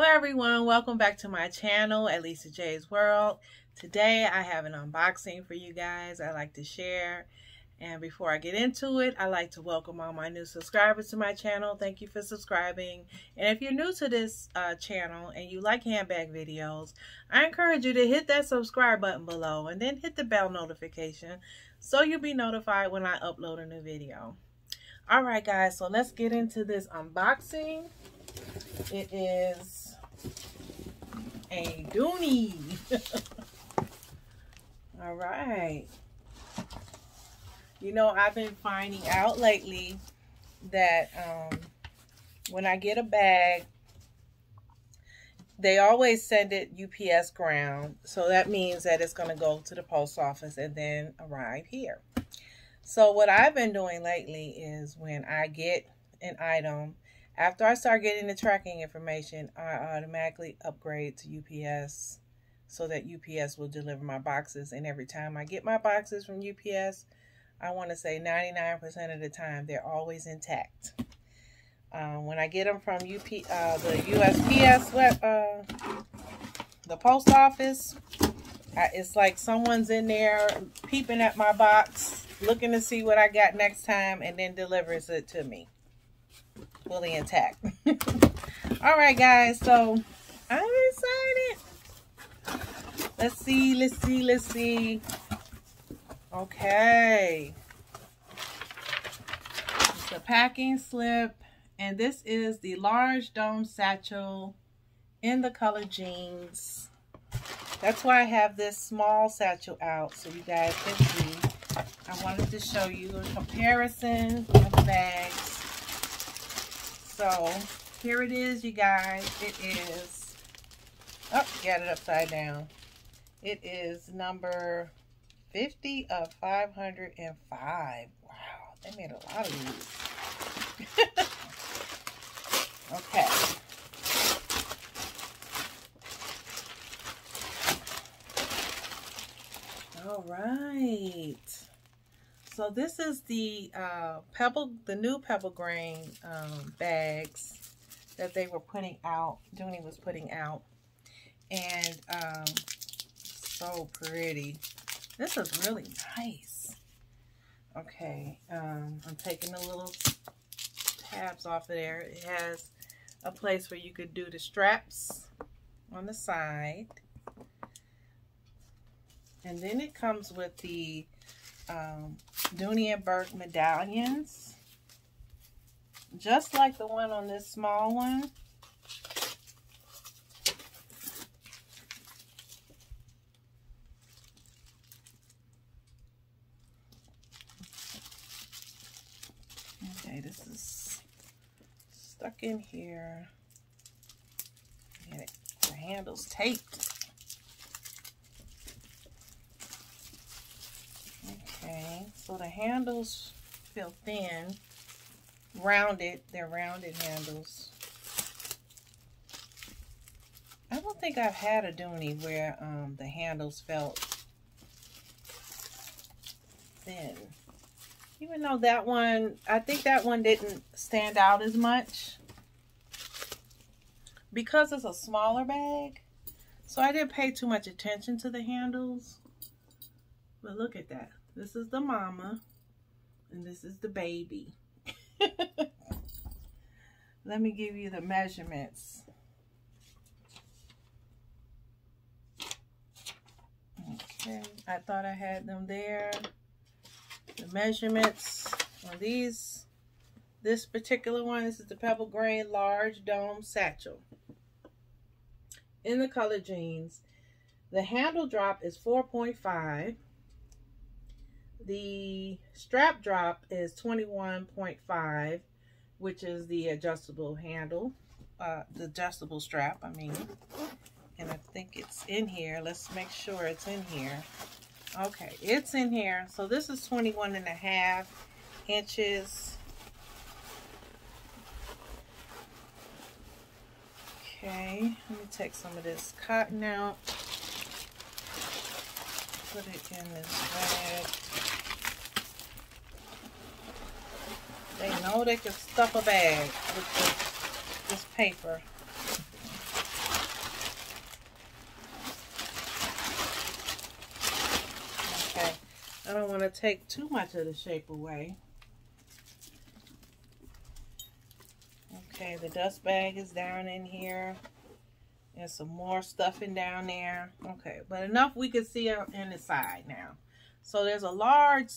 Hello everyone, welcome back to my channel at Lisa J's World. Today I have an unboxing for you guys I like to share. And before I get into it, I like to welcome all my new subscribers to my channel. Thank you for subscribing. And if you're new to this channel and you like handbag videos, I encourage you to hit that subscribe button below and then hit the bell notification so you'll be notified when I upload a new video. Alright guys, so let's get into this unboxing. It is a Dooney. Alright. You know, I've been finding out lately that when I get a bag, they always send it UPS ground. So that means that it's going to go to the post office and then arrive here. So what I've been doing lately is when I get an item, after I start getting the tracking information, I automatically upgrade to UPS so that UPS will deliver my boxes. And every time I get my boxes from UPS, I want to say 99% of the time, they're always intact. When I get them from the USPS, the post office, it's like someone's in there peeping at my box, looking to see what I got next time, and then delivers it to me. Fully intact. All right, guys, so I'm excited. Let's see. Okay. It's a packing slip, and this is the large dome satchel in the color jeans. That's why I have this small satchel out so you guys can see. I wanted to show you a comparison of bags. So here it is, you guys. It is, oh, got it upside down. It is number 50 of 505. Wow, they made a lot of these. Okay. All right. So this is the new Pebble Grain bags that they were putting out. Dooney was putting out, and so pretty. This is really nice. Okay, I'm taking the little tabs off of there. It has a place where you could do the straps on the side, and then it comes with the Dooney and Burke medallions, just like the one on this small one. Okay, this is stuck in here. And the handle's taped. Okay, so the handles feel thin, rounded. They're rounded handles. I don't think I've had a Dooney where the handles felt thin. Even though that one, I think that one didn't stand out as much because it's a smaller bag. So I didn't pay too much attention to the handles. But look at that. This is the mama, and this is the baby. Let me give you the measurements. Okay, I thought I had them there. The measurements on this particular one, this is the Pebble Grain Large Domed Satchel in the color jeans. The handle drop is 4.5. The strap drop is 21.5, which is the adjustable handle, the adjustable strap, I mean. And I think it's in here. Let's make sure it's in here. Okay, it's in here. So this is 21.5 inches. Okay, let me take some of this cotton out. Put it in this bag. They know they can stuff a bag with this paper. I don't want to take too much of the shape away. Okay, the dust bag is down in here. There's some more stuffing down there. Okay, but enough we can see in the side now. So there's a large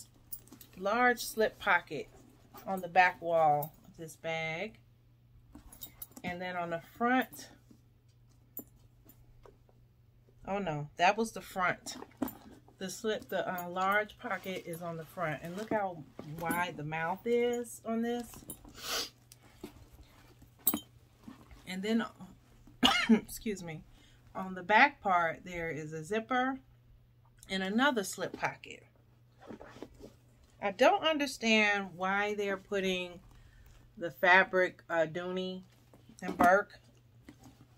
slip pocket on the back wall of this bag. And then on the front, oh no, that was the front. The large pocket is on the front. And look how wide the mouth is on this. And then, excuse me, on the back part, there is a zipper and another slip pocket. I don't understand why they're putting the fabric Dooney and Burke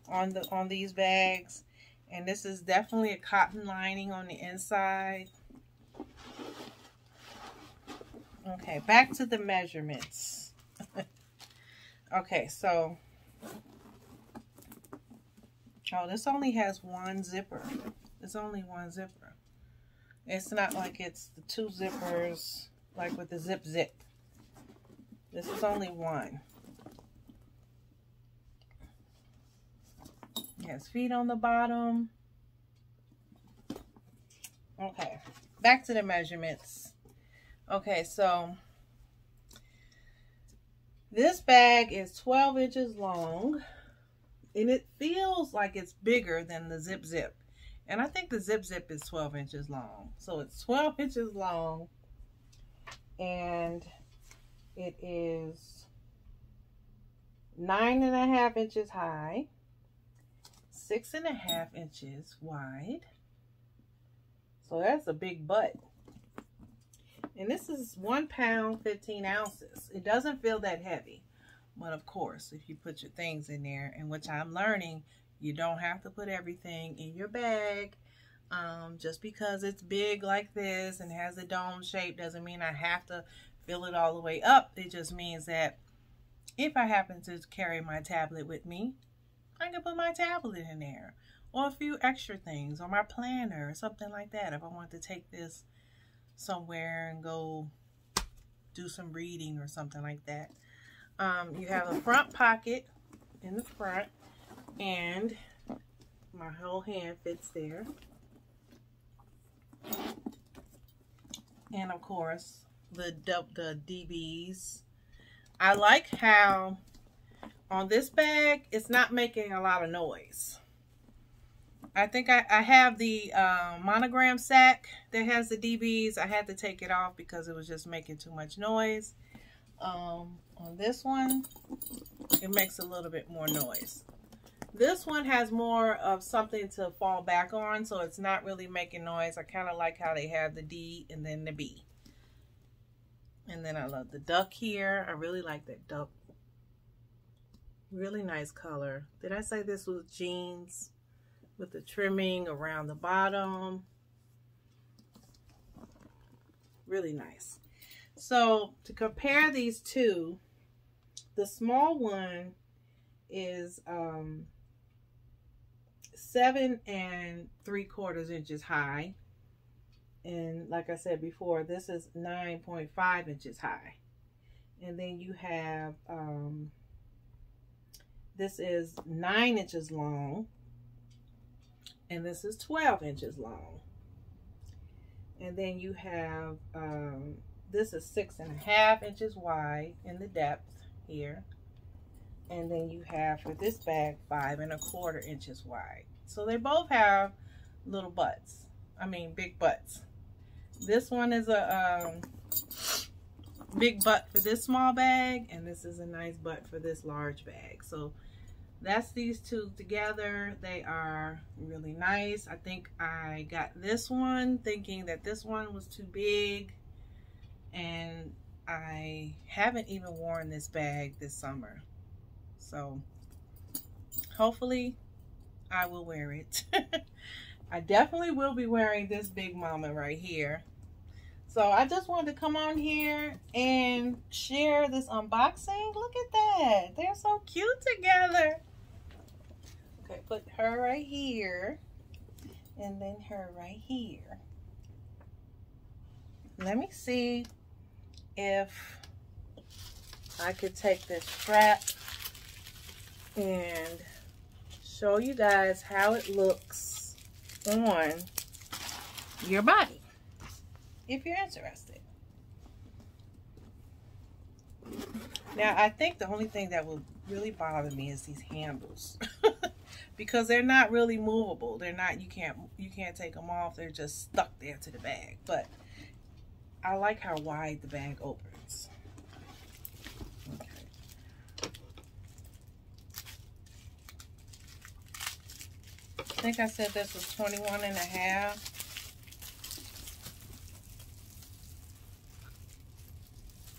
on these bags. And this is definitely a cotton lining on the inside. Okay, back to the measurements. Okay, so, oh, this only has one zipper. It's only one zipper. It's not like it's the two zippers like with the zip. This is only one. It has feet on the bottom. Okay, back to the measurements. Okay, so this bag is 12 inches long, and it feels like it's bigger than the zip. And I think the zip is 12 inches long. So it's 12 inches long, and it is 9.5 inches high, 6.5 inches wide. So that's a big butt. And this is 1 pound, 15 ounces. It doesn't feel that heavy. But of course, if you put your things in there, and which I'm learning, you don't have to put everything in your bag. Just because it's big like this and has a dome shape doesn't mean I have to fill it all the way up. It just means that if I happen to carry my tablet with me, I can put my tablet in there. Or a few extra things, or my planner, or something like that. If I want to take this somewhere and go do some reading or something like that. You have a front pocket in the front, and my whole hand fits there. And of course, the DBs. I like how on this bag, it's not making a lot of noise. I think I have the monogram sack that has the DBs. I had to take it off because it was just making too much noise. On this one, it makes a little bit more noise. This one has more of something to fall back on, so it's not really making noise. I kind of like how they have the D and then the B. And then I love the duck here. I really like that duck. Really nice color. Did I say this was jeans with the trimming around the bottom? Really nice. So to compare these two, the small one is 7 3/4 inches high, and like I said before, this is 9.5 inches high. And then you have this is 9 inches long, and this is 12 inches long. And then you have this is 6.5 inches wide in the depth here. And then you have for this bag 5 1/4 inches wide. So they both have little butts. I mean big butts. This one is a big butt for this small bag, and this is a nice butt for this large bag. So that's these two together. They are really nice. I think I got this one thinking that this one was too big, and I haven't even worn this bag this summer. So hopefully I will wear it. I definitely will be wearing this big mama right here. So I just wanted to come on here and share this unboxing. Look at that. They're so cute together. Okay, put her right here, and then her right here. let me see if I could take this strap and show you guys how it looks on your body, if you're interested. Now, I think the only thing that will really bother me is these handles. Because they're not really movable. They're not, you can't take them off. They're just stuck there to the bag. But I like how wide the bag opens. Okay. I think I said this was 21 and a half.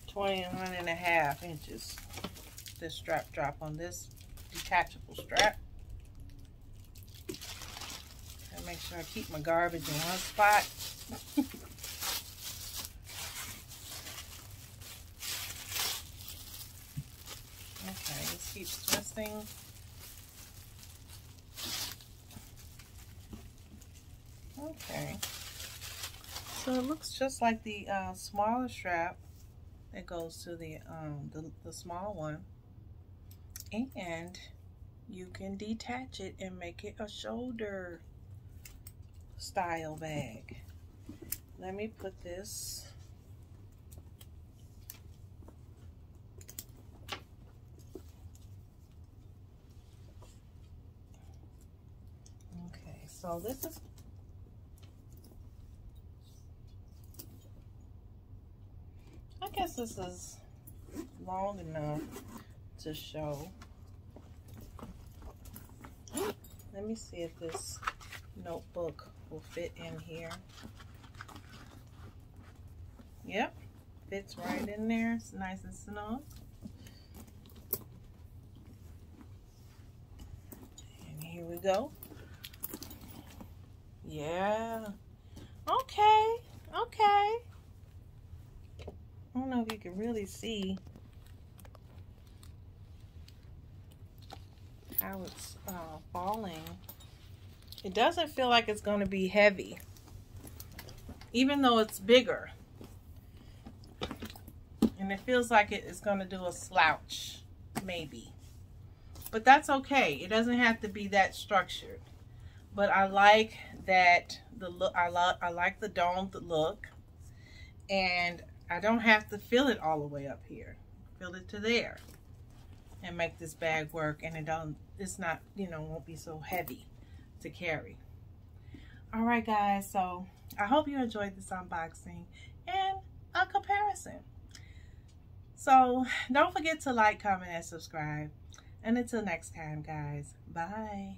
21 and a half inches. This strap drop on this detachable strap. And make sure I keep my garbage in one spot. Okay, this keeps twisting. Okay. So it looks just like the smaller strap that goes to the small one. And you can detach it and make it a shoulder style bag. Let me put this okay, so this is I guess this is long enough to show. Let me see if this notebook will fit in here. Yep, fits right in there. It's nice and snug. And here we go. Yeah. Okay. Okay. I don't know if you can really see how it's falling. It doesn't feel like it's going to be heavy, even though it's bigger. And it feels like it is going to do a slouch, maybe. But that's okay. It doesn't have to be that structured. But I like that the look. I like the domed look, and I don't have to fill it all the way up here. Fill it to there, and make this bag work. And it's not, you know, won't be so heavy to carry. All right, guys. So I hope you enjoyed this unboxing and a comparison. So don't forget to like, comment, and subscribe. And until next time, guys. Bye.